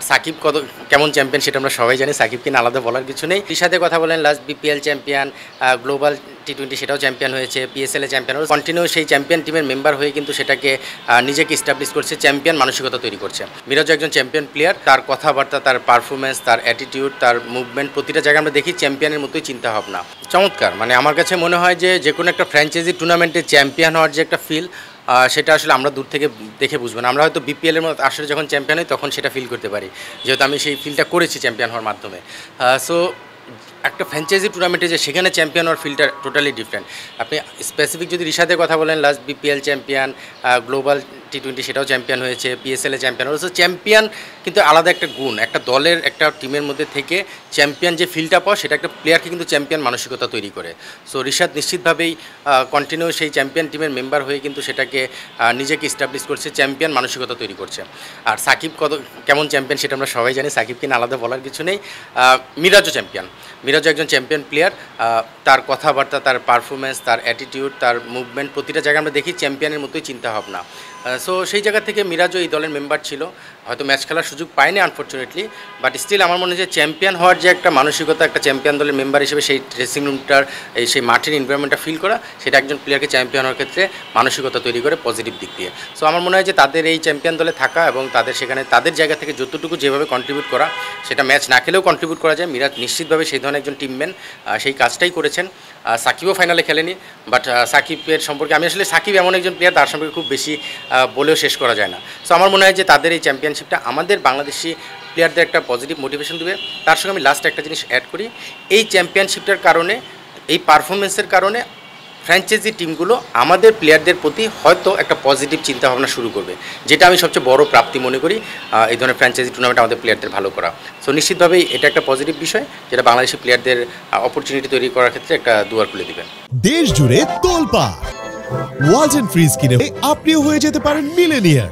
সাকিব কত কেমন চ্যাম্পিয়ন সেটা আমরা সবাই জানি। সাকিবকে নিয়ে আলাদা বলার কিছু নেই। রিশাদের কথা বলেন, লাস্ট বিপিএল চ্যাম্পিয়ন, গ্লোবাল টি-20 সেটাও চ্যাম্পিয়ন হয়েছে, পিএসএল এ চ্যাম্পিয়ন, কন্টিনিউ সেই চ্যাম্পিয়ন টিমের মেম্বার হয়ে কিন্তু সেটাকে নিজেকে এস্টাবলিশ করছে, চ্যাম্পিয়ন মানসিকতা তৈরি করছে। মিরাজও একজন চ্যাম্পিয়ন প্লেয়ার, তার কথাবার্তা, তার পারফরমেন্স, তার অ্যাটিটিউড, তার মুভমেন্ট, প্রতিটা জায়গায় আমরা দেখি চ্যাম্পিয়নের মতোই চিন্তাভাবনা। চমৎকার, মানে আমার কাছে মনে হয় যে কোনো একটা ফ্র্যাঞ্চাইজি টুর্নামেন্টে চ্যাম্পিয়ন হওয়ার যে একটা ফিল, সেটা আসলে আমরা দূর থেকে দেখে বুঝবো না। আমরা হয়তো বিপিএলের মতো আসলে যখন চ্যাম্পিয়ন হই তখন সেটা ফিল করতে পারি, যেহেতু আমি সেই ফিলটা করেছি চ্যাম্পিয়ন হওয়ার মাধ্যমে। সো একটা ফ্র্যাঞ্চাইজি টুর্নামেন্টে যে সেখানে চ্যাম্পিয়ন হওয়ার ফিলটা টোটালি ডিফারেন্ট। আপনি স্পেসিফিক যদি রিশাদের কথা বলেন, লাস্ট বিপিএল চ্যাম্পিয়ন, গ্লোবাল টি-20 সেটাও চ্যাম্পিয়ন হয়েছে, পিএসএল এ চ্যাম্পিয়ন হয়েছে। চ্যাম্পিয়ন কিন্তু আলাদা একটা গুণ, একটা দলের একটা টিমের মধ্যে থেকে চ্যাম্পিয়ন যে ফিলটা পাওয়া, সেটা একটা প্লেয়ারকে কিন্তু চ্যাম্পিয়ন মানসিকতা তৈরি করে। সো রিশাদ নিশ্চিতভাবেই কন্টিনিউ সেই চ্যাম্পিয়ন টিমের মেম্বার হয়ে কিন্তু সেটাকে নিজেকে এস্টাবলিশ করছে, চ্যাম্পিয়ন মানসিকতা তৈরি করছে। আর সাকিব কেমন চ্যাম্পিয়ন সেটা আমরা সবাই জানি। সাকিবকে নিয়ে আলাদা বলার কিছু নেই। মিরাজও চ্যাম্পিয়ন, মিরাজও একজন চ্যাম্পিয়ন প্লেয়ার, তার কথাবার্তা, তার পারফরমেন্স, তার অ্যাটিটিউড, তার মুভমেন্ট, প্রতিটা জায়গায় আমরা দেখি চ্যাম্পিয়নের মতোই চিন্তাভাবনা। সো সেই জায়গা থেকে মিরাজও এই দলের মেম্বার ছিল, হয়তো ম্যাচ খেলার সুযোগ পায়নি আনফর্চুনেটলি, বাট স্টিল আমার মনে হয় যে চ্যাম্পিয়ন হওয়ার যে একটা মানসিকতা, একটা চ্যাম্পিয়ন দলের মেম্বার হিসেবে সেই ড্রেসিং রুমটার সেই মাঠের এনভায়রনমেন্টটা ফিল করা, সেটা একজন প্লেয়ারকে চ্যাম্পিয়ন হওয়ার ক্ষেত্রে মানসিকতা তৈরি করে পজিটিভ দিক দিয়ে। সো আমার মনে হয় যে তাদের এই চ্যাম্পিয়ন দলে থাকা এবং তাদের সেখানে তাদের জায়গা থেকে যতটুকু যেভাবে কন্ট্রিবিউট করা, সেটা ম্যাচ না খেলেও কন্ট্রিবিউট করা যায়। মিরাজ নিশ্চিতভাবে সেই ধরনের একজন টিমম্যান, সেই কাজটাই করেছেন। সাকিবও ফাইনালে খেলেনি, বাট সাকিবের সম্পর্কে আমি আসলে সাকিব এমন একজন প্লেয়ার, তার সম্পর্কে খুব বেশি বলেও শেষ করা যায় না। সো আমার মনে হয় যে তাদের এই চ্যাম্পিয়নশিপটা আমাদের বাংলাদেশি প্লেয়ারদের একটা পজিটিভ মোটিভেশন দেবে। তার সঙ্গে আমি লাস্ট একটা জিনিস অ্যাড করি, এই চ্যাম্পিয়নশিপটার কারণে, এই পারফরমেন্সের কারণে ফ্র্যাঞ্চাইজি টিমগুলো আমাদের প্লেয়ারদের প্রতি হয়তো একটা পজিটিভ চিন্তাভাবনা শুরু করবে, যেটা আমি সবচেয়ে বড় প্রাপ্তি মনে করি এই ধরনের ফ্র্যাঞ্চাইজি টুর্নামেন্ট আমাদের প্লেয়ারদের ভালো করা। সো নিশ্চিতভাবেই এটা একটা পজিটিভ বিষয়, যেটা বাংলাদেশি প্লেয়ারদের অপরচুনিটি তৈরি করার ক্ষেত্রে একটা দুয়ার খুলে দিবে। দেশ জুড়ে তোলপাড় ওয়ালটন ফ্রিজ কিনে আপনিও হয়ে যেতে পারেন মিলেনিয়ার।